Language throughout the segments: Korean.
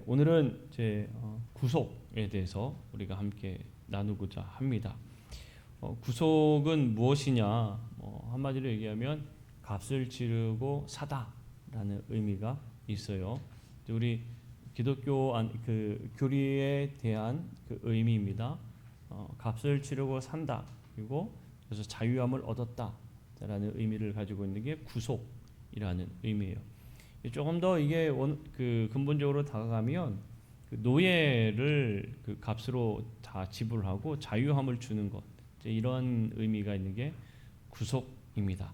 오늘은 제 구속에 대해서 우리가 함께 나누고자 합니다. 구속은 무엇이냐? 한마디로 얘기하면 값을 치르고 사다라는 의미가 있어요. 우리 기독교 그 교리에 대한 그 의미입니다. 값을 치르고 산다. 그리고 그래서 자유함을 얻었다라는 의미를 가지고 있는 게 구속이라는 의미예요. 조금 더 이게 그 근본적으로 다가가면 그 노예를 그 값으로 다 지불하고 자유함을 주는 것, 이런 의미가 있는 게 구속입니다.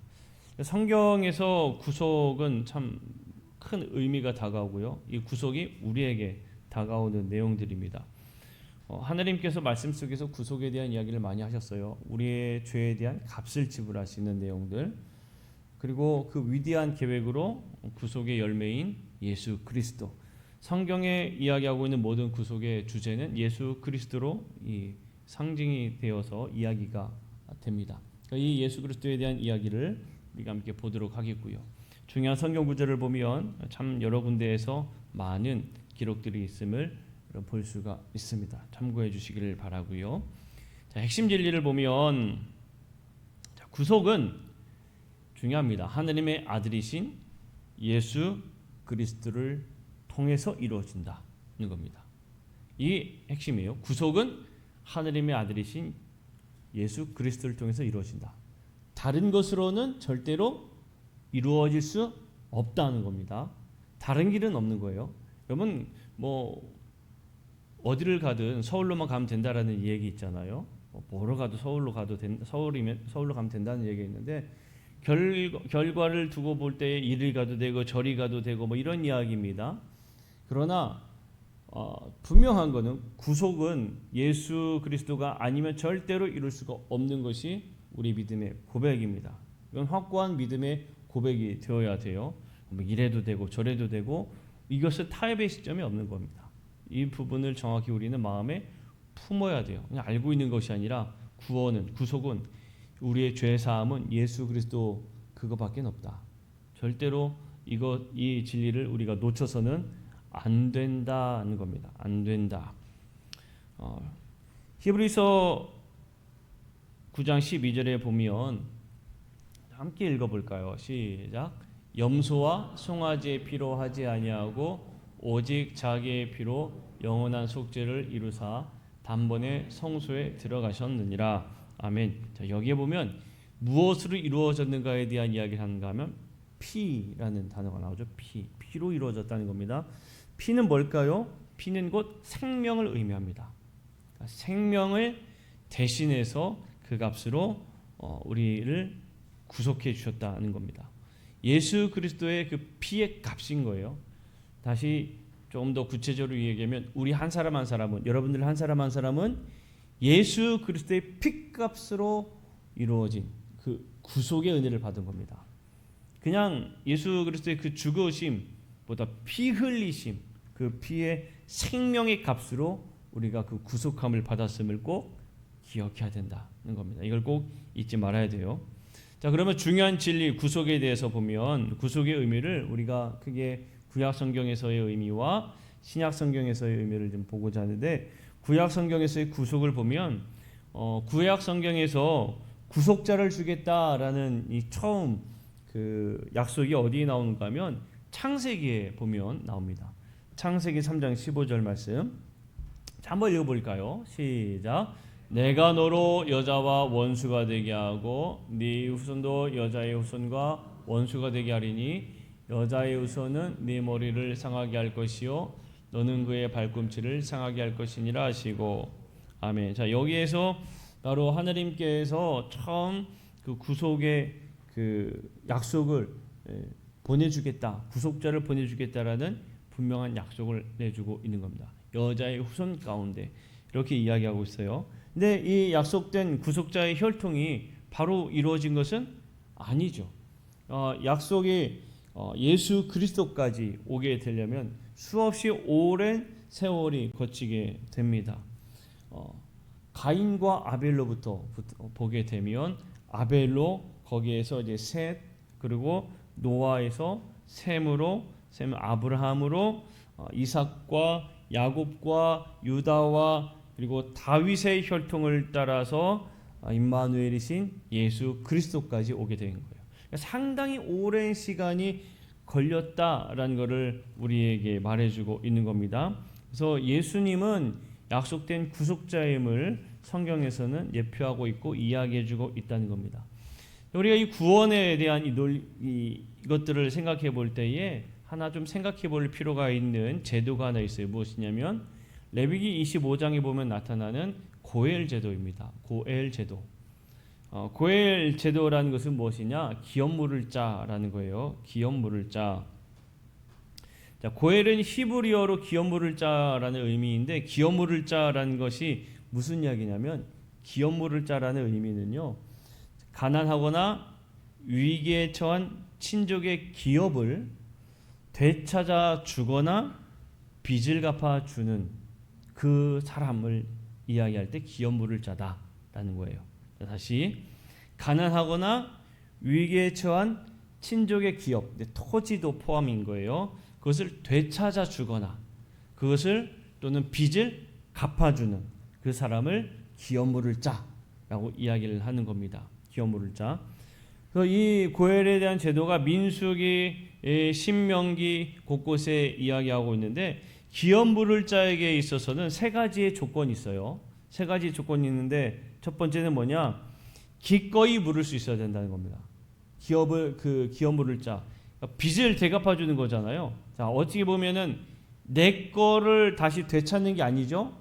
성경에서 구속은 참 큰 의미가 다가오고요. 이 구속이 우리에게 다가오는 내용들입니다. 하나님께서 말씀 속에서 구속에 대한 이야기를 많이 하셨어요. 우리의 죄에 대한 값을 지불하시는 내용들, 그리고 그 위대한 계획으로 구속의 열매인 예수 그리스도, 성경에 이야기하고 있는 모든 구속의 주제는 예수 그리스도로 이 상징이 되어서 이야기가 됩니다. 이 예수 그리스도에 대한 이야기를 우리가 함께 보도록 하겠고요. 중요한 성경 구절을 보면 참 여러 군데에서 많은 기록들이 있음을 볼 수가 있습니다. 참고해 주시기를 바라고요. 핵심 진리를 보면 구속은 중요합니다. 하나님의 아들이신 예수 그리스도를 통해서 이루어진다는 겁니다. 이 핵심이에요. 구속은 하나님의 아들이신 예수 그리스도를 통해서 이루어진다. 다른 것으로는 절대로 이루어질 수 없다는 겁니다. 다른 길은 없는 거예요. 여러분 어디를 가든 서울로만 가면 된다라는 얘기 있잖아요. 뭐로 가도 서울로 가면 된다는 얘기가 있는데 결과를 두고 볼 때 이리 가도 되고 저리 가도 되고 이런 이야기입니다. 그러나 분명한 것은 구속은 예수 그리스도가 아니면 절대로 이룰 수가 없는 것이 우리 믿음의 고백입니다. 이건 확고한 믿음의 고백이 되어야 돼요. 이래도 되고 저래도 되고 이것을 타협의 시점이 없는 겁니다. 이 부분을 정확히 우리는 마음에 품어야 돼요. 그냥 알고 있는 것이 아니라 구속은 우리의 죄 사함은 예수 그리스도 그거밖에 없다. 절대로 이 진리를 우리가 놓쳐서는 안 된다는 겁니다. 안 된다. 히브리서 9장 12절에 보면 함께 읽어볼까요? 시작. 염소와 송아지의 피로 하지 아니하고 오직 자기의 피로 영원한 속죄를 이루사 단번에 성소에 들어가셨느니라. 아멘. 자, 여기에 보면 무엇으로 이루어졌는가에 대한 이야기를 하는가 하면 피라는 단어가 나오죠. 피로 이루어졌다는 겁니다. 피는 뭘까요? 피는 곧 생명을 의미합니다. 그러니까 생명을 대신해서 그 값으로 우리를 구속해 주셨다는 겁니다. 예수 그리스도의 그 피의 값인 거예요. 다시 조금 더 구체적으로 얘기하면 우리 한 사람 한 사람은, 여러분들 한 사람 한 사람은 예수 그리스도의 피값으로 이루어진 그 구속의 은혜를 받은 겁니다. 그냥 예수 그리스도의 그 죽으심보다 피 흘리심, 그 피의 생명의 값으로 우리가 그 구속함을 받았음을 꼭 기억해야 된다는 겁니다. 이걸 꼭 잊지 말아야 돼요. 자, 그러면 중요한 진리 구속에 대해서 보면 구속의 의미를 우리가 크게 구약 성경에서의 의미와 신약 성경에서의 의미를 좀 보고자 하는데, 구약 성경에서의 구속을 보면 구약 성경에서 구속자를 주겠다라는 이 처음 그 약속이 어디에 나오는가 하면 창세기에 보면 나옵니다. 창세기 3장 15절 말씀. 자, 한번 읽어볼까요? 시작. 내가 너로 여자와 원수가 되게 하고 네 후손도 여자의 후손과 원수가 되게 하리니 여자의 후손은 네 머리를 상하게 할 것이요 너는 그의 발꿈치를 상하게 할 것이니라 하시고. 아멘. 자, 여기에서 바로 하나님께서 처음 그 구속의 그 약속을 보내주겠다, 구속자를 보내주겠다라는 분명한 약속을 내주고 있는 겁니다. 여자의 후손 가운데 이렇게 이야기하고 있어요. 근데 이 약속된 구속자의 혈통이 바로 이루어진 것은 아니죠. 약속이 예수 그리스도까지 오게 되려면 수없이 오랜 세월이 거치게 됩니다. 가인과 아벨로부터 보게 되면 아벨로, 거기에서 이제 셋, 그리고 노아에서 셈으로, 셈 아브라함으로 이삭과 야곱과 유다와 그리고 다윗의 혈통을 따라서 임마누엘이신 예수 그리스도까지 오게 된 거예요. 그러니까 상당히 오랜 시간이 걸렸다라는 것을 우리에게 말해주고 있는 겁니다. 그래서 예수님은 약속된 구속자임을 성경에서는 예표하고 있고 이야기해주고 있다는 겁니다. 우리가 이 구원에 대한 이것들을 생각해 볼 때에 하나 좀 생각해 볼 필요가 있는 제도가 하나 있어요. 무엇이냐면 레위기 25장에 보면 나타나는 고엘 제도입니다. 고엘 제도. 고엘 제도라는 것은 무엇이냐? 기업 물을 자라는 거예요. 기업 물을 자. 자, 고엘은 히브리어로 기업 물을 자라는 의미인데 기업 물을 자라는 것이 무슨 이야기냐면 기업 물을 자라는 의미는요. 가난하거나 위기에 처한 친족의 기업을 되찾아 주거나 빚을 갚아 주는 그 사람을 이야기할 때 기업 물을 자다라는 거예요. 다시 가난하거나 위기에 처한 친족의 기업, 토지도 포함인 거예요. 그것을 되찾아 주거나 그것을 또는 빚을 갚아주는 그 사람을 기업 물을 자라고 이야기를 하는 겁니다. 기업 물을 자. 그래서 이 고엘에 대한 제도가 민수기, 신명기 곳곳에 이야기하고 있는데 기업 물을 자에게 있어서는 세 가지의 조건이 있어요. 세 가지 조건이 있는데 첫 번째는 뭐냐? 기꺼이 물을 수 있어야 된다는 겁니다. 기업 물을 자. 그러니까 빚을 되갚아 주는 거잖아요. 자, 어떻게 보면은 내 거를 다시 되찾는 게 아니죠.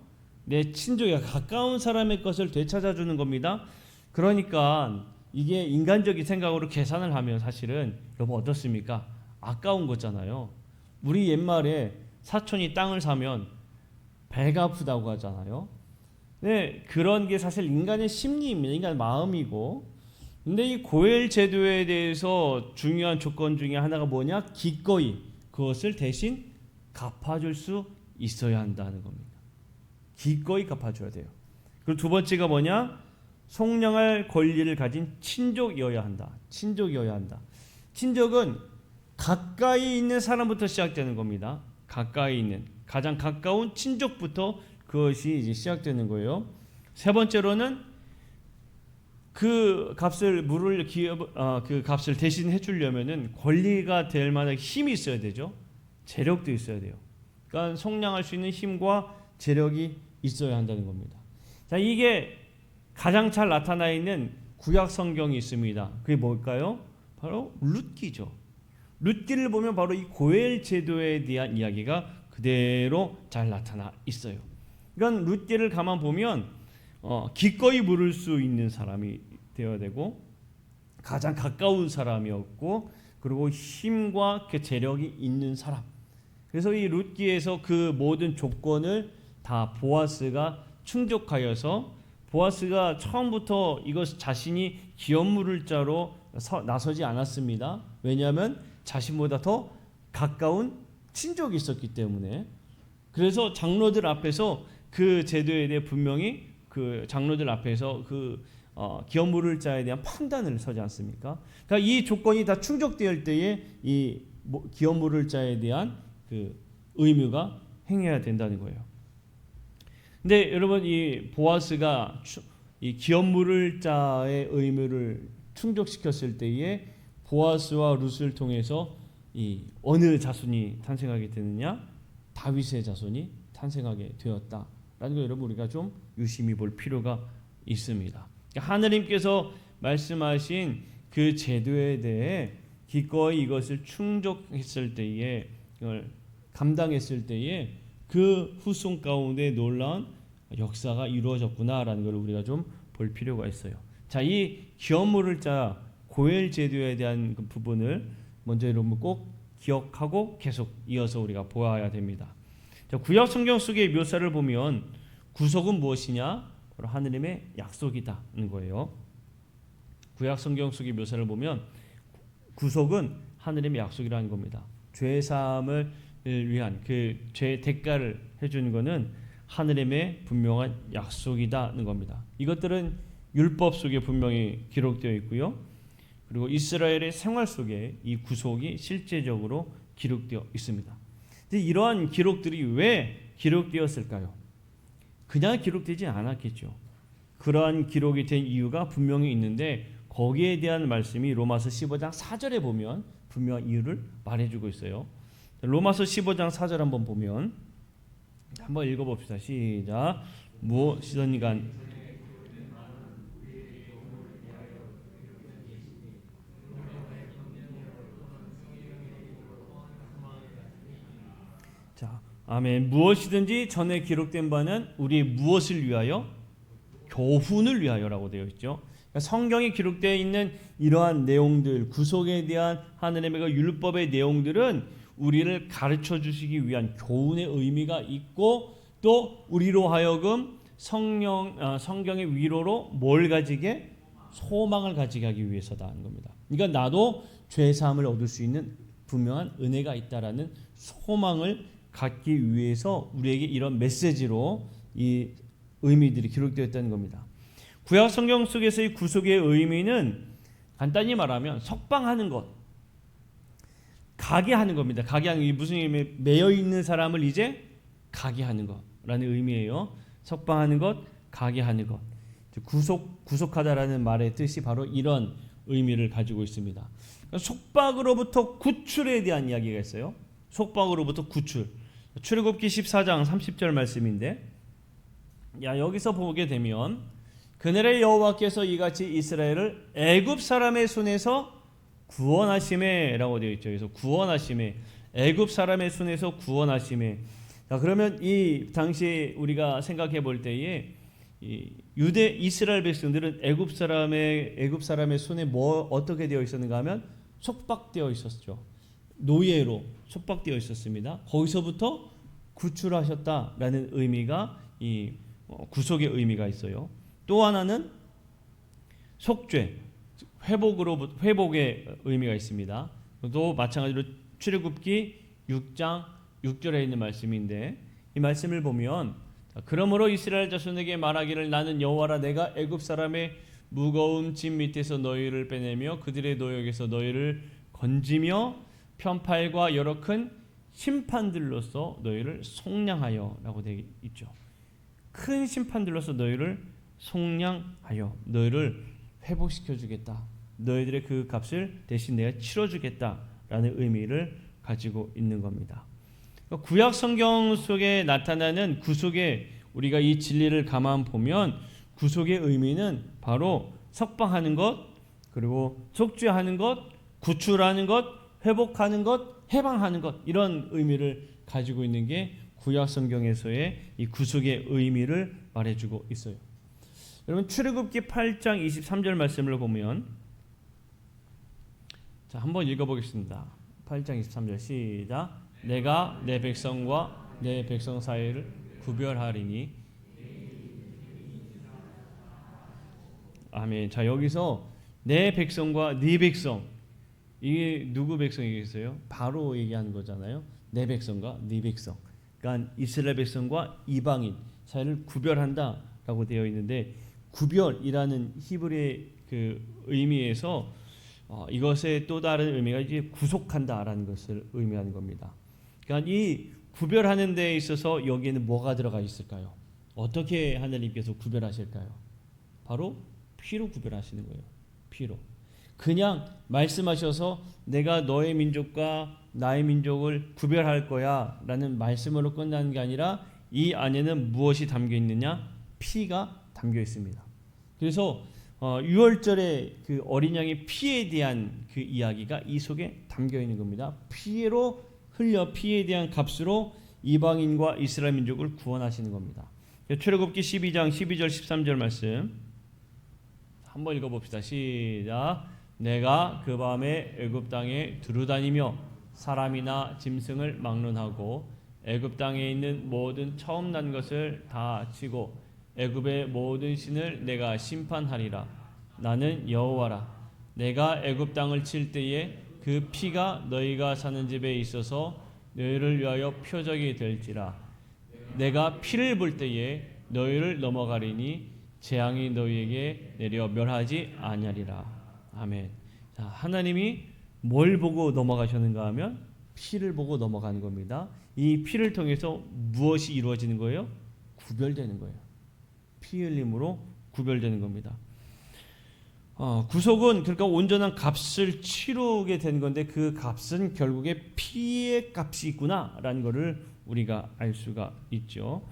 내 친족에 가까운 사람의 것을 되찾아 주는 겁니다. 그러니까 이게 인간적인 생각으로 계산을 하면 사실은 여러분 어떻습니까? 아까운 거잖아요. 우리 옛말에 사촌이 땅을 사면 배가 아프다고 하잖아요. 네, 그런 게 사실 인간의 심리입니다. 인간의 마음이고. 근데 이 고엘 제도에 대해서 중요한 조건 중에 하나가 뭐냐? 기꺼이 그것을 대신 갚아줄 수 있어야 한다는 겁니다. 기꺼이 갚아줘야 돼요. 그리고 두 번째가 뭐냐? 속량할 권리를 가진 친족이어야 한다. 친족이어야 한다. 친족은 가까이 있는 사람부터 시작되는 겁니다. 가까이 있는 가장 가까운 친족부터 그것이 이제 시작되는 거예요. 세 번째로는 그 값을 그 값을 대신해 주려면은 권리가 될 만한 힘이 있어야 되죠. 재력도 있어야 돼요. 그러니까 속량할 수 있는 힘과 재력이 있어야 한다는 겁니다. 자, 이게 가장 잘 나타나 있는 구약 성경이 있습니다. 그게 뭘까요? 바로 룻기죠. 룻기를 보면 바로 이 고엘 제도에 대한 이야기가 그대로 잘 나타나 있어요. 그러니까 룻기를 가만 보면 기꺼이 물을 수 있는 사람이 되어야 되고 가장 가까운 사람이었고 그리고 힘과 그 재력이 있는 사람. 그래서 이 룻기에서 그 모든 조건을 다 보아스가 충족하여서 보아스가 처음부터 이것 자신이 기업 물을 자로 나서지 않았습니다. 왜냐하면 자신보다 더 가까운 친족이 있었기 때문에. 그래서 장로들 앞에서 그 제도에 대해 분명히 그 장로들 앞에서 그 기업 물을 자에 대한 판단을 서지 않습니까? 그러니까 이 조건이 다 충족될 때에 이 기업 물을 자에 대한 그 의무가 행해야 된다는 거예요. 근데 여러분 이 보아스가 이 기업 물을 자의 의무를 충족시켰을 때에 보아스와 룻을 통해서 이 어느 자손이 탄생하게 되느냐? 다윗의 자손이 탄생하게 되었다라는 거 여러분 우리가 좀 유심히 볼 필요가 있습니다. 그러니까 하느님께서 말씀하신 그 제도에 대해 기꺼이 이것을 충족했을 때에 이걸 감당했을 때에 그 후손 가운데 놀라운 역사가 이루어졌구나라는 걸 우리가 좀 볼 필요가 있어요. 자, 이 기업 물을 자 고엘 제도에 대한 그 부분을 먼저 여러분 꼭 기억하고 계속 이어서 우리가 보아야 됩니다. 자, 구약 성경 속의 묘사를 보면 구속은 무엇이냐? 바로 하느님의 약속이다는 거예요. 구약 성경 속의 묘사를 보면 구속은 하느님의 약속이라는 겁니다. 죄 사함을 위한 그 죄의 대가를 해주는 것은 하느님의 분명한 약속이다는 겁니다. 이것들은 율법 속에 분명히 기록되어 있고요. 그리고 이스라엘의 생활 속에 이 구속이 실제적으로 기록되어 있습니다. 근데 이러한 기록들이 왜 기록되었을까요? 그냥 기록되지 않았겠죠. 그러한 기록이 된 이유가 분명히 있는데 거기에 대한 말씀이 로마서 15장 4절에 보면 분명한 이유를 말해주고 있어요. 로마서 15장 4절 한번 보면 한번 읽어봅시다. 시작. 무엇이든 간 자, 아멘. 무엇이든지 전에 기록된 바는 우리 무엇을 위하여? 교훈을 위하여라고 되어 있죠. 그러니까 성경에 기록되어 있는 이러한 내용들, 구속에 대한 하느님의 율법의 내용들은 우리를 가르쳐 주시기 위한 교훈의 의미가 있고 또 우리로 하여금 성경의 위로로 뭘 가지게? 소망을 가지게 하기 위해서다는 겁니다. 그러니까 나도 죄 사함을 얻을 수 있는 분명한 은혜가 있다라는 소망을 갖기 위해서 우리에게 이런 메시지로 이 의미들이 기록되었다는 겁니다. 구약 성경 속에서의 구속의 의미는 간단히 말하면 석방하는 것, 가게 하는 겁니다. 가게 하는 게 무슨 의미에 매여 있는 사람을 이제 가게 하는 것라는 의미예요. 석방하는 것, 가게 하는 것. 구속하다라는 말의 뜻이 바로 이런 의미를 가지고 있습니다. 속박으로부터 구출에 대한 이야기가 있어요. 속박으로부터 구출. 출애굽기 14장 30절 말씀인데, 여기서 보게 되면 그날의 여호와께서 이같이 이스라엘을 애굽 사람의 손에서 구원하심에라고 되어 있죠. 그래서 구원하심에, 애굽 사람의 손에서 구원하심에. 자, 그러면 이 당시 우리가 생각해 볼 때에 이 유대 이스라엘 백성들은 애굽 사람의 손에 어떻게 되어 있었는가 하면 속박되어 있었죠. 노예로 속박되어 있었습니다. 거기서부터 구출하셨다라는 의미가 이 구속의 의미가 있어요. 또 하나는 속죄, 회복의 의미가 있습니다. 또 마찬가지로 출애굽기 6장 6절에 있는 말씀인데 이 말씀을 보면 그러므로 이스라엘 자손에게 말하기를 나는 여호와라 내가 애굽 사람의 무거운 짐 밑에서 너희를 빼내며 그들의 노역에서 너희를 건지며 편팔과 여러 큰 심판들로서 너희를 속량하여 라고 되어 있죠. 큰 심판들로서 너희를 속량하여 너희를 회복시켜 주겠다. 너희들의 그 값을 대신 내가 치러주겠다라는 의미를 가지고 있는 겁니다. 구약 성경 속에 나타나는 구속의 우리가 이 진리를 가만 보면 구속의 의미는 바로 석방하는 것, 그리고 속죄하는 것, 구출하는 것, 회복하는 것, 해방하는 것 이런 의미를 가지고 있는 게 구약 성경에서의 이 구속의 의미를 말해주고 있어요. 여러분 출애굽기 8장 23절 말씀을 보면 자 한번 읽어보겠습니다. 8장 23절 시작. 내가 내 백성과 내 백성 사이를 구별하리니 아멘. 자 여기서 내 백성과 네 백성 이게 누구 백성이겠어요? 바로 얘기하는 거잖아요. 내 백성과 네 백성. 그러니까 이스라엘 백성과 이방인 사이를 구별한다라고 되어 있는데 구별이라는 히브리의 그 의미에서 이것의 또 다른 의미가 이제 구속한다라는 것을 의미하는 겁니다. 그러니까 이 구별하는 데 있어서 여기에는 뭐가 들어가 있을까요? 어떻게 하나님께서 구별하실까요? 바로 피로 구별하시는 거예요. 피로. 그냥 말씀하셔서 내가 너의 민족과 나의 민족을 구별할 거야 라는 말씀으로 끝나는 게 아니라 이 안에는 무엇이 담겨 있느냐? 피가 담겨 있습니다. 그래서 6월절에 그 어린 양의 피에 대한 그 이야기가 이 속에 담겨 있는 겁니다. 피로 흘려 피에 대한 값으로 이방인과 이스라엘 민족을 구원하시는 겁니다. 출애굽기 12장 12절 13절 말씀 한번 읽어봅시다. 시작. 내가 그 밤에 애굽 땅에 두루다니며 사람이나 짐승을 막론하고 애굽 땅에 있는 모든 처음 난 것을 다 치고 애굽의 모든 신을 내가 심판하리라. 나는 여호와라. 내가 애굽 땅을 칠 때에 그 피가 너희가 사는 집에 있어서 너희를 위하여 표적이 될지라. 내가 피를 볼 때에 너희를 넘어가리니 재앙이 너희에게 내려 멸하지 아니하리라. 아멘. 자, 하나님이 뭘 보고 넘어가셨는가 하면 피를 보고 넘어가는 겁니다. 이 피를 통해서 무엇이 이루어지는 거예요? 구별되는 거예요. 피 흘림으로 구별되는 겁니다. 구속은 그러니까 온전한 값을 치르게 된 건데 그 값은 결국에 피의 값이 있구나라는 것을 우리가 알 수가 있죠.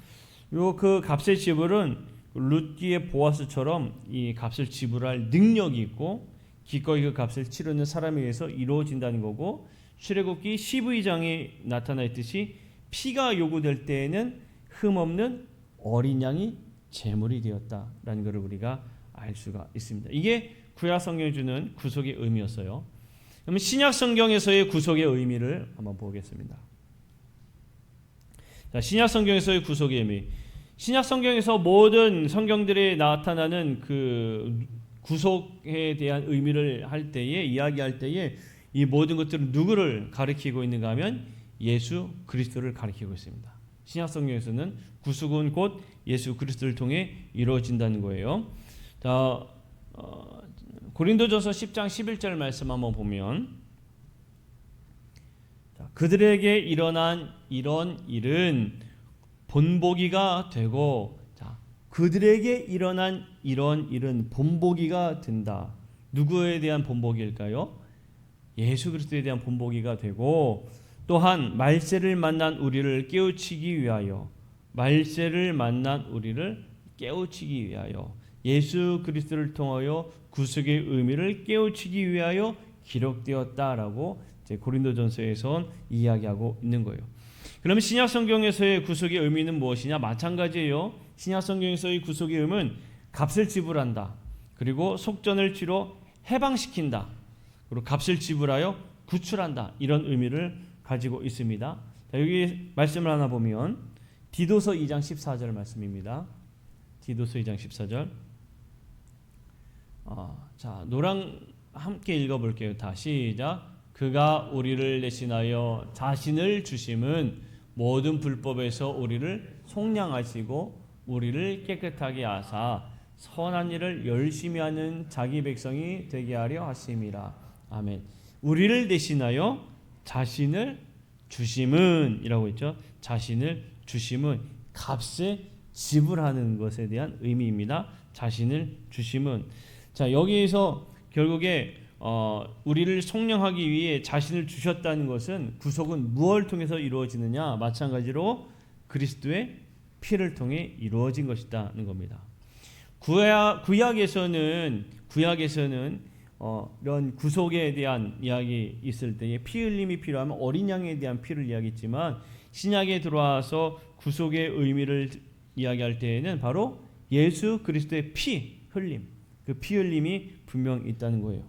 그 값의 지불은 룻기의 보아스처럼 이 값을 지불할 능력이 있고 기꺼이 그 값을 치르는 사람에 의해서 이루어진다는 거고, 출애굽기 12장에 나타나 있듯이 피가 요구될 때에는 흠없는 어린 양이 제물이 되었다라는 것을 우리가 알 수가 있습니다. 이게 구약 성경이 주는 구속의 의미였어요. 그러면 신약 성경에서의 구속의 의미를 한번 보겠습니다. 자, 신약 성경에서의 구속의 의미. 신약 성경에서 모든 성경들에 나타나는 그 구속에 대한 의미를 할 때에, 이야기할 때에 이 모든 것들은 누구를 가리키고 있는가 하면 예수 그리스도를 가리키고 있습니다. 신약 성경에서는 구속은 곧 예수 그리스도를 통해 이루어진다는 거예요. 자, 고린도전서 10장 11절 말씀 한번 보면, 그들에게 일어난 이런 일은 본보기가 되고, 그들에게 일어난 이런 일은 본보기가 된다. 누구에 대한 본보기일까요? 예수 그리스도에 대한 본보기가 되고, 또한 말세를 만난 우리를 깨우치기 위하여, 말세를 만난 우리를 깨우치기 위하여, 예수 그리스도를 통하여 구속의 의미를 깨우치기 위하여 기록되었다라고 고린도전서에서 이야기하고 있는 거예요. 그러면 신약 성경에서의 구속의 의미는 무엇이냐? 마찬가지예요. 신약 성경에서의 구속의 의미는 값을 지불한다. 그리고 속전을 치러 해방시킨다. 그리고 값을 지불하여 구출한다. 이런 의미를 가지고 있습니다. 자, 여기 말씀을 하나 보면 디도서 2장 14절 말씀입니다. 디도서 2장 14절. 자, 노랑 함께 읽어볼게요. 다 시작. 그가 우리를 대신하여 자신을 주심은 모든 불법에서 우리를 속량하시고 우리를 깨끗하게 하사 선한 일을 열심히 하는 자기 백성이 되게 하려 하심이라. 아멘. 우리를 대신하여 자신을 주심은 이라고 했죠. 자신을 주심은 값에 지불하는 것에 대한 의미입니다. 자신을 주심은. 자, 여기에서 결국에 우리를 속량하기 위해 자신을 주셨다는 것은, 구속은 무엇을 통해서 이루어지느냐? 마찬가지로 그리스도의 피를 통해 이루어진 것이다는 겁니다. 구약에서는 이런 구속에 대한 이야기 있을 때에 피 흘림이 필요하면 어린 양에 대한 피를 이야기했지만, 신약에 들어와서 구속의 의미를 이야기할 때에는 바로 예수 그리스도의 피 흘림, 그 피 흘림이 분명 있다는 거예요.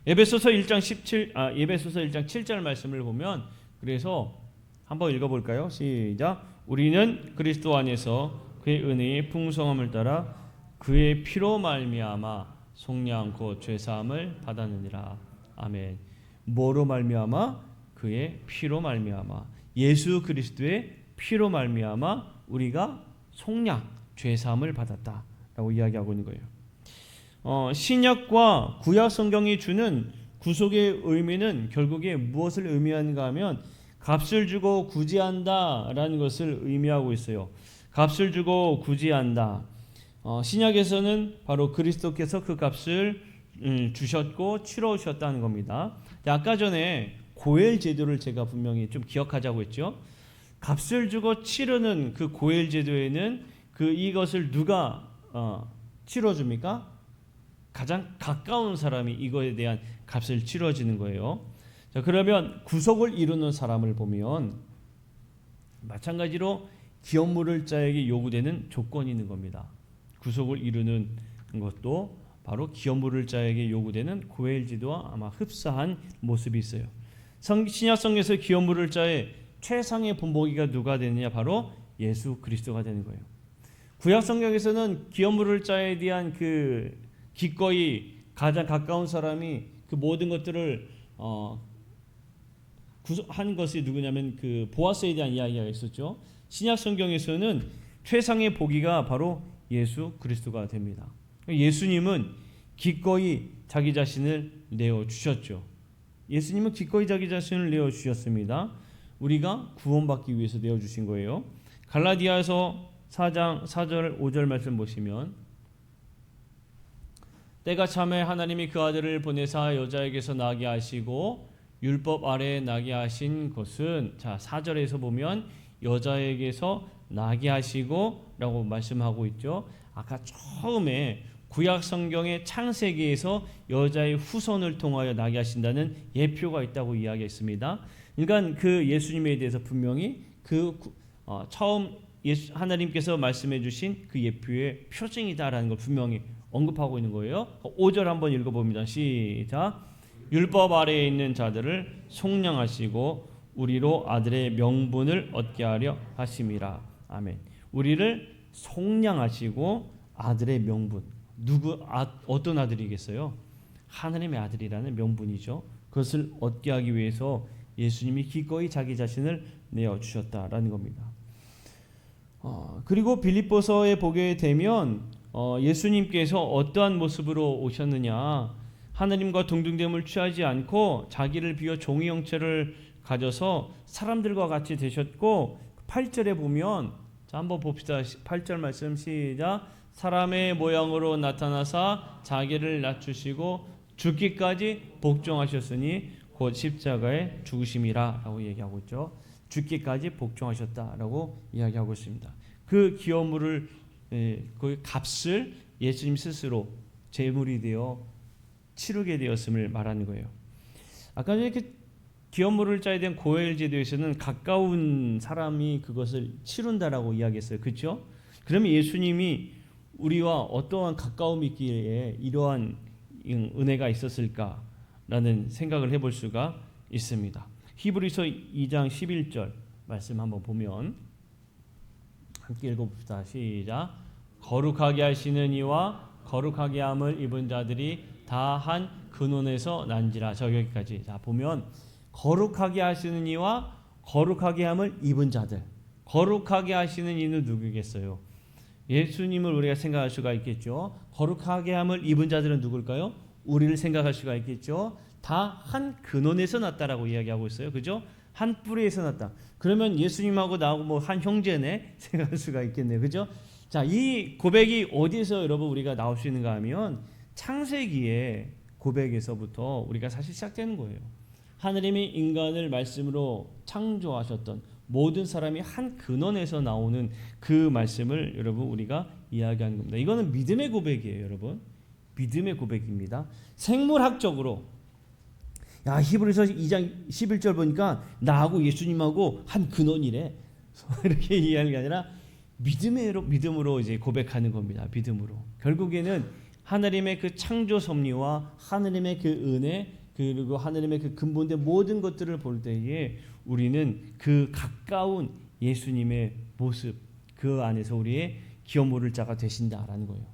에베소서 1장 7절 말씀을 보면, 그래서 한번 읽어볼까요? 시작. 우리는 그리스도 안에서 그의 은혜의 풍성함을 따라 그의 피로 말미암아 속량 곧 죄사함을 받았느니라. 아멘. 뭐로 말미암아? 그의 피로 말미암아, 예수 그리스도의 피로 말미암아 우리가 속량, 죄사함을 받았다라고 이야기하고 있는 거예요. 신약과 구약 성경이 주는 구속의 의미는 결국에 무엇을 의미하는가 하면 값을 주고 구제한다라는 것을 의미하고 있어요. 값을 주고 구제한다. 신약에서는 바로 그리스도께서 그 값을 주셨고 치러오셨다는 겁니다. 아까 전에 고엘 제도를 제가 분명히 좀 기억하자고 했죠. 값을 주고 치르는 그 고엘 제도에는 이것을 누가 치러줍니까? 가장 가까운 사람이 이거에 대한 값을 치러지는 거예요. 자, 그러면 구속을 이루는 사람을 보면 마찬가지로 기업 물을 자에게 요구되는 조건이 있는 겁니다. 구속을 이루는 것도 바로 기업 물을 자에게 요구되는 고엘 제도와 아마 흡사한 모습이 있어요. 신약 성경에서 기업 물을 자의 최상의 본보기가 누가 되느냐? 바로 예수 그리스도가 되는 거예요. 구약 성경에서는 기업 물을 자에 대한 기꺼이 가장 가까운 사람이 그 모든 것들을 한 것이 누구냐면 보아스에 대한 이야기가 있었죠. 신약 성경에서는 최상의 보기가 바로 예수 그리스도가 됩니다. 예수님은 기꺼이 자기 자신을 내어 주셨죠. 예수님은 기꺼이 자기 자신을 내어주셨습니다. 우리가 구원받기 위해서 내어주신 거예요. 갈라디아서 4장 4절 5절 말씀 보시면 때가 참에 하나님이 그 아들을 보내사 여자에게서 나게 하시고 율법 아래에 나게 하신 것은, 자 4절에서 보면 여자에게서 나게 하시고 라고 말씀하고 있죠. 아까 처음에 구약 성경의 창세기에서 여자의 후손을 통하여 나게 하신다는 예표가 있다고 이야기했습니다. 그러니까 그 예수님에 대해서 분명히 처음 하나님께서 말씀해 주신 그 예표의 표징이다라는 걸 분명히 언급하고 있는 거예요. 5절 한번 읽어봅니다. 시작. 율법 아래에 있는 자들을 속량하시고 우리로 아들의 명분을 얻게 하려 하심이라. 아멘. 우리를 속량하시고 아들의 명분. 어떤 아들이겠어요? 하나님의 아들이라는 명분이죠. 그것을 얻게 하기 위해서 예수님이 기꺼이 자기 자신을 내어주셨다라는 겁니다. 그리고 빌립보서에 보게 되면 예수님께서 어떠한 모습으로 오셨느냐, 하나님과 동등됨을 취하지 않고 자기를 비워 종의 형체를 가져서 사람들과 같이 되셨고, 8절에 보면 자 한번 봅시다. 8절 말씀 시작. 사람의 모양으로 나타나사 자기를 낮추시고 죽기까지 복종하셨으니 곧 십자가에 죽으심이라 라고 얘기하고 있죠. 죽기까지 복종하셨다라고 이야기하고 있습니다. 그 기업물을 그 값을 예수님 스스로 제물이 되어 치르게 되었음을 말하는 거예요. 아까 전에 그 기업물을 짜야 된 고엘 제도에서는 가까운 사람이 그것을 치른다라고 이야기했어요. 그렇죠? 그러면 예수님이 우리와 어떠한 가까움이 있기에 이러한 은혜가 있었을까라는 생각을 해볼 수가 있습니다. 히브리서 2장 11절 말씀 한번 보면 함께 읽어봅시다. 시작. 거룩하게 하시는 이와 거룩하게 함을 입은 자들이 다 한 근원에서 난지라. 저 여기까지. 자 보면 거룩하게 하시는 이와 거룩하게 함을 입은 자들. 거룩하게 하시는 이는 누구겠어요? 예수님을 우리가 생각할 수가 있겠죠. 거룩하게 함을 입은 자들은 누굴까요? 우리를 생각할 수가 있겠죠. 다 한 근원에서 났다라고 이야기하고 있어요. 그죠? 한 뿌리에서 났다. 그러면 예수님하고 나하고 뭐 한 형제네 생각할 수가 있겠네요. 그죠? 자, 이 고백이 어디서 여러분 우리가 나올 수 있는가 하면 창세기의 고백에서부터 우리가 사실 시작되는 거예요. 하나님이 인간을 말씀으로 창조하셨던 모든 사람이 한 근원에서 나오는 그 말씀을 여러분 우리가 이야기하는 겁니다. 이거는 믿음의 고백이에요, 여러분. 믿음의 고백입니다. 생물학적으로 히브리서 2장 11절 보니까 나하고 예수님하고 한 근원이래. 이렇게 이해하는 게 아니라 믿음으로 이제 고백하는 겁니다. 믿음으로. 결국에는 하나님의 그 창조 섭리와 하나님의 그 은혜 그리고 하나님의 그 근본된 모든 것들을 볼 때에 우리는 그 가까운 예수님의 모습 그 안에서 우리의 기업물을 자가 되신다라는 거예요.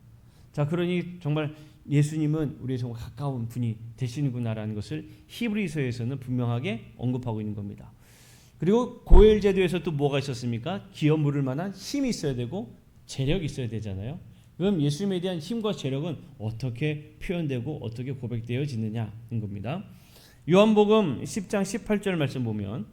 자, 그러니 정말 예수님은 우리의 정말 가까운 분이 되시는구나라는 것을 히브리서에서는 분명하게 언급하고 있는 겁니다. 그리고 고엘 제도에서 또 뭐가 있었습니까? 기업 물을 만한 힘이 있어야 되고 재력이 있어야 되잖아요. 그럼 예수님에 대한 힘과 재력은 어떻게 표현되고 어떻게 고백되어지느냐는 겁니다. 요한복음 10장 18절 말씀 보면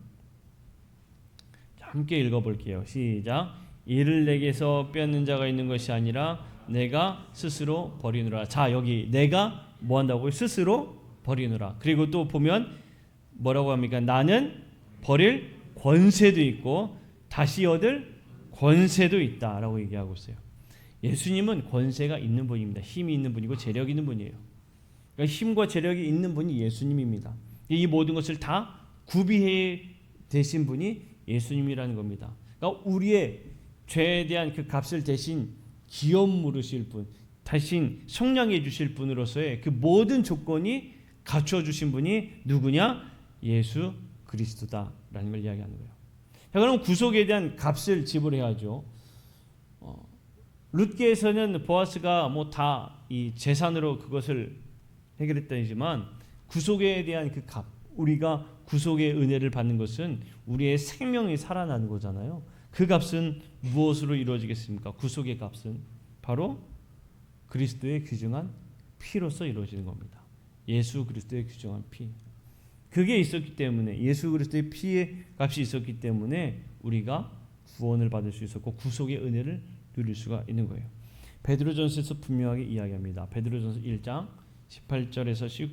함께 읽어볼게요. 시작. 이를 내게서 빼앗는 자가 있는 것이 아니라 내가 스스로 버리노라. 자, 여기 내가 뭐 한다고요? 스스로 버리노라. 그리고 또 보면 뭐라고 합니까? 나는 버릴 권세도 있고 다시 얻을 권세도 있다라고 얘기하고 있어요. 예수님은 권세가 있는 분입니다. 힘이 있는 분이고 재력이 있는 분이에요. 그러니까 힘과 재력이 있는 분이 예수님입니다. 이 모든 것을 다 구비해 되신 분이 예수님이라는 겁니다. 그러니까 우리의 죄에 대한 그 값을 대신 기업 물으실 분, 대신 성량해 주실 분으로서의 그 모든 조건이 갖춰 주신 분이 누구냐? 예수 그리스도다라는 걸 이야기하는 거예요. 자, 그럼 구속에 대한 값을 지불해야죠. 룻기에서는 보아스가 뭐 다 이 재산으로 그것을 해결했다지만 구속에 대한 그 값, 우리가 구속의 은혜를 받는 것은 우리의 생명이 살아나는 거잖아요. 그 값은 무엇으로 이루어지겠습니까? 구속의 값은 바로 그리스도의 귀중한 피로서 이루어지는 겁니다. 예수 그리스도의 귀중한 피. 그게 있었기 때문에 예수 그리스도의 피의 값이 있었기 때문에 우리가 구원을 받을 수 있었고 구속의 은혜를 누릴 수가 있는 거예요. 베드로전서에서 분명하게 이야기합니다. 베드로전서 1장 18절에서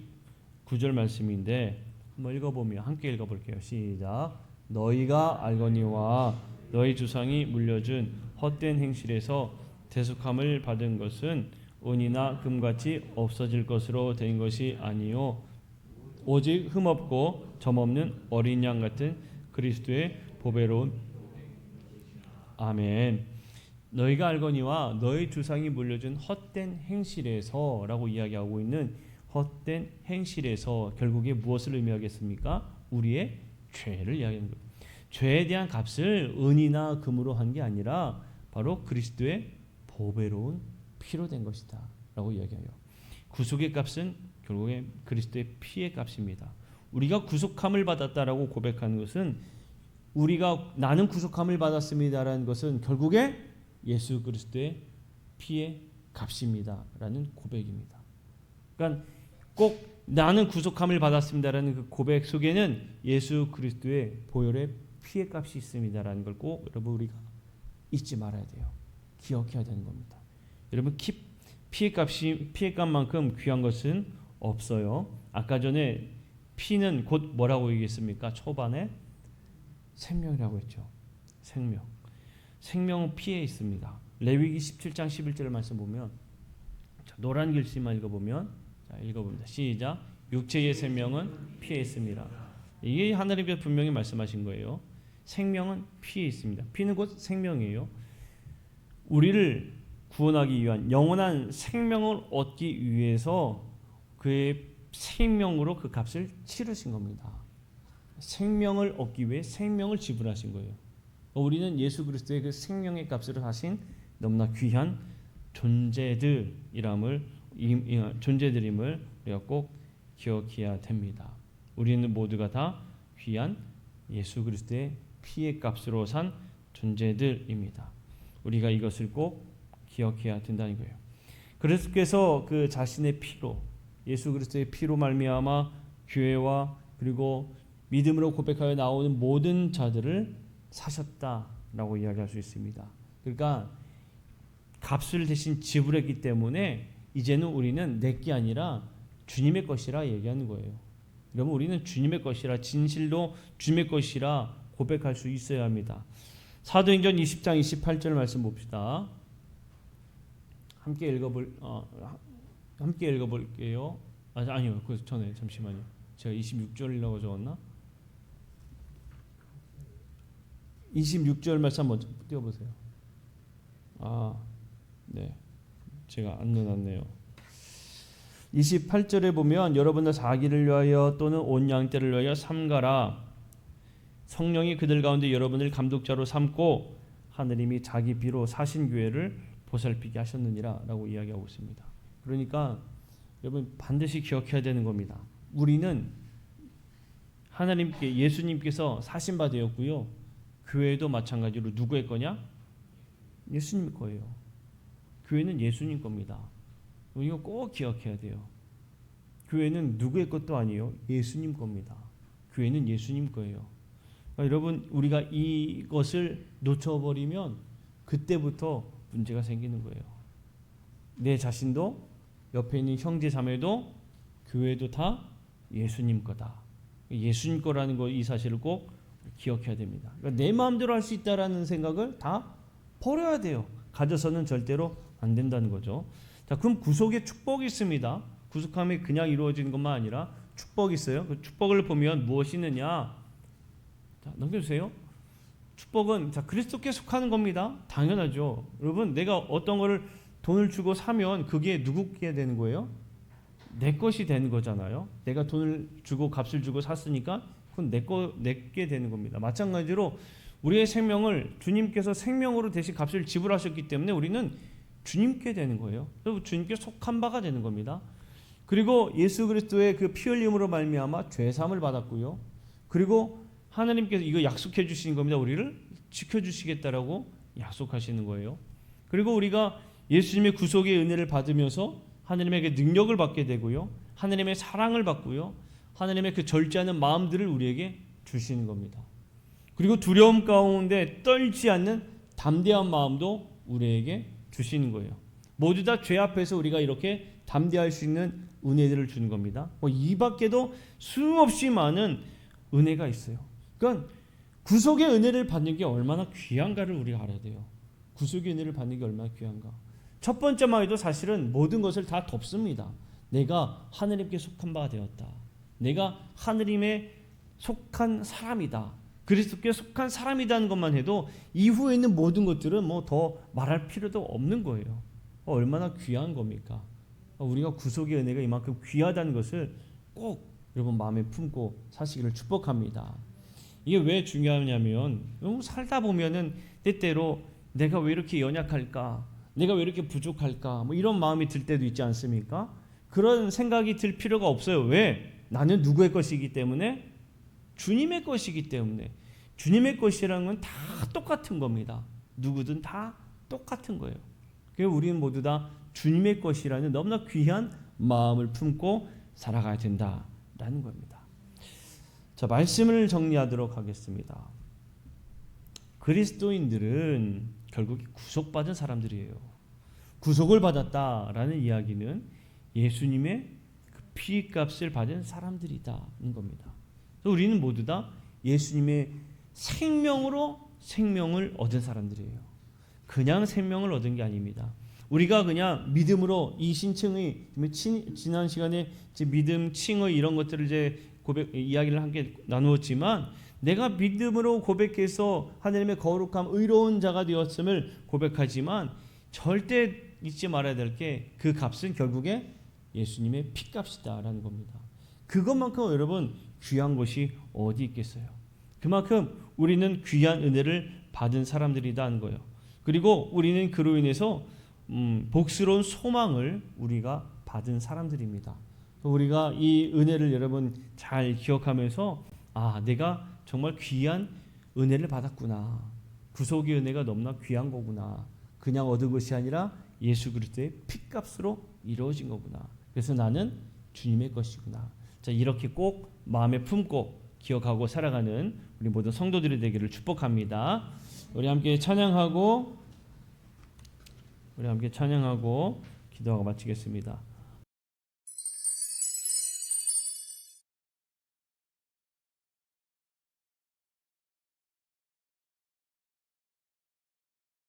19절 말씀인데 한번 읽어보면 함께 읽어볼게요. 시작. 너희가 알거니와 너희 조상이 물려준 헛된 행실에서 대속함을 받은 것은 은이나 금같이 없어질 것으로 된 것이 아니요 오직 흠없고 점없는 어린 양 같은 그리스도의 보배로운 아멘. 너희가 알거니와 너희 조상이 물려준 헛된 행실에서라고 이야기하고 있는 헛된 행실에서 결국에 무엇을 의미하겠습니까? 우리의 죄를 이야기하는 거예요. 죄에 대한 값을 은이나 금으로 한 게 아니라 바로 그리스도의 보배로운 피로 된 것이다 라고 이야기해요. 구속의 값은 결국에 그리스도의 피의 값입니다. 우리가 구속함을 받았다라고 고백하는 것은 우리가 나는 구속함을 받았습니다라는 것은 결국에 예수 그리스도의 피의 값입니다 라는 고백입니다. 그러니까 꼭 나는 구속함을 받았습니다라는 그 고백 속에는 예수 그리스도의 보혈의 피의 값이 있습니다라는 걸 꼭 여러분 우리가 잊지 말아야 돼요. 기억해야 되는 겁니다. 여러분 피의 값만큼 귀한 것은 없어요. 아까 전에 피는 곧 뭐라고 얘기했습니까? 초반에 생명이라고 했죠. 생명은 피에 있습니다. 레위기 17장 11절 말씀 보면 노란 글씨만 읽어보면 읽어봅니다. 시작. 육체의 생명은 피에 있습니다. 이게 하나님께서 분명히 말씀하신 거예요. 생명은 피에 있습니다. 피는 곧 생명이에요. 우리를 구원하기 위한 영원한 생명을 얻기 위해서 그의 생명으로 그 값을 치르신 겁니다. 생명을 얻기 위해 생명을 지불하신 거예요. 우리는 예수 그리스도의 그 생명의 값으로 하신 너무나 귀한 존재들임을 우리가 꼭 기억해야 됩니다. 우리는 모두가 다 귀한 예수 그리스도의 피의 값으로 산 존재들입니다. 우리가 이것을 꼭 기억해야 된다는 거예요. 그리스도께서 그 자신의 피로 예수 그리스도의 피로 말미암아 교회와 그리고 믿음으로 고백하여 나오는 모든 자들을 사셨다라고 이야기할 수 있습니다. 그러니까 값을 대신 지불했기 때문에 이제는 우리는 내게 아니라 주님의 것이라 얘기하는 거예요. 여러분 우리는 주님의 것이라 진실로 주님의 것이라 고백할 수 있어야 합니다. 사도행전 20장 28절 말씀 봅시다. 함께 읽어볼게요. 아니요, 그 전에 잠시만요. 제가 26절이라고 적었나? 26절 말씀 한번 띄워보세요. 네, 제가 안 넣어놨네요. 28절에 보면 여러분들 자기를 위하여 또는 온 양떼를 위하여 삼가라. 성령이 그들 가운데 여러분을 감독자로 삼고 하느님이 자기 비로 사신 교회를 보살피게 하셨느니라 라고 이야기하고 있습니다. 그러니까 여러분 반드시 기억해야 되는 겁니다. 우리는 하나님께 예수님께서 사신 바 되었고요. 교회도 마찬가지로 누구의 거냐? 예수님 거예요. 교회는 예수님 겁니다. 이거 꼭 기억해야 돼요. 교회는 누구의 것도 아니에요. 예수님 겁니다. 교회는 예수님 거예요. 그러니까 여러분 우리가 이것을 놓쳐버리면 그때부터 문제가 생기는 거예요. 내 자신도 옆에 있는 형제 자매도 교회도 다 예수님 거다. 예수님 거라는 거 이 사실을 꼭 기억해야 됩니다. 그러니까 내 마음대로 할 수 있다라는 생각을 다 버려야 돼요. 가져서는 절대로 안 된다는 거죠. 자, 그럼 구속의 축복이 있습니다. 구속함이 그냥 이루어지는 것만 아니라 축복이 있어요. 그 축복을 보면 무엇이 있느냐? 자, 넘겨주세요. 축복은 그리스도께 속하는 겁니다. 당연하죠. 여러분 내가 어떤 거를 돈을 주고 사면 그게 누구께 되는 거예요? 내 것이 되는 거잖아요. 내가 돈을 주고 값을 주고 샀으니까 그건 내게 되는 겁니다. 마찬가지로 우리의 생명을 주님께서 생명으로 대신 값을 지불하셨기 때문에 우리는 주님께 되는 거예요. 그리고 주님께 속한 바가 되는 겁니다. 그리고 예수 그리스도의 그 피 흘림으로 말미암아 죄 사함을 받았고요. 그리고 하나님께서 이거 약속해 주신 겁니다. 우리를 지켜주시겠다라고 약속하시는 거예요. 그리고 우리가 예수님의 구속의 은혜를 받으면서 하나님에게 능력을 받게 되고요. 하나님의 사랑을 받고요. 하나님의 그 절제하는 마음들을 우리에게 주시는 겁니다. 그리고 두려움 가운데 떨지 않는 담대한 마음도 우리에게 주시는 거예요. 모두 다 죄 앞에서 우리가 이렇게 담대할 수 있는 은혜들을 주는 겁니다. 이 밖에도 수없이 많은 은혜가 있어요. 그러니까 구속의 은혜를 받는 게 얼마나 귀한가를 우리가 알아야 돼요. 구속의 은혜를 받는 게 얼마나 귀한가. 첫 번째만 해도 사실은 모든 것을 다 덮습니다. 내가 하느님께 속한 바가 되었다. 내가 하느님의 속한 사람이다. 그리스도께 속한 사람이라는 것만 해도 이후에 있는 모든 것들은 뭐 더 말할 필요도 없는 거예요. 얼마나 귀한 겁니까? 우리가 구속의 은혜가 이만큼 귀하다는 것을 꼭 여러분 마음에 품고 사시기를 축복합니다. 이게 왜 중요하냐면 살다 보면은 때때로 내가 왜 이렇게 연약할까? 내가 왜 이렇게 부족할까? 뭐 이런 마음이 들 때도 있지 않습니까? 그런 생각이 들 필요가 없어요. 왜? 나는 누구의 것이기 때문에? 주님의 것이기 때문에. 주님의 것이라는 건 다 똑같은 겁니다. 누구든 다 똑같은 거예요. 그래서 우리는 모두 다 주님의 것이라는 너무나 귀한 마음을 품고 살아가야 된다라는 겁니다. 자, 말씀을 정리하도록 하겠습니다. 그리스도인들은 결국 구속받은 사람들이에요. 구속을 받았다라는 이야기는 예수님의 그 피값을 받은 사람들이다는 겁니다. 우리는 모두 다 예수님의 생명으로 생명을 얻은 사람들이에요. 그냥 생명을 얻은 게 아닙니다. 우리가 그냥 믿음으로 이 신층의 지난 시간에 믿음, 칭의 이런 것들을 이제 이야기를 함께 나누었지만 내가 믿음으로 고백해서 하나님의 거룩함, 의로운 자가 되었음을 고백하지만 절대 잊지 말아야 될 게 그 값은 결국에 예수님의 피값이다라는 겁니다. 그것만큼 여러분 귀한 것이 어디 있겠어요? 그만큼 우리는 귀한 은혜를 받은 사람들이다는 거예요. 그리고 우리는 그로 인해서 복스러운 소망을 우리가 받은 사람들입니다. 우리가 이 은혜를 여러분 잘 기억하면서 내가 정말 귀한 은혜를 받았구나. 구속의 은혜가 너무나 귀한 거구나. 그냥 얻은 것이 아니라 예수 그리스도의 피값으로 이루어진 거구나. 그래서 나는 주님의 것이구나. 자, 이렇게 꼭 마음에 품고 기억하고 살아가는 우리 모든 성도들이 되기를 축복합니다. 우리 함께 찬양하고 기도하고 마치겠습니다.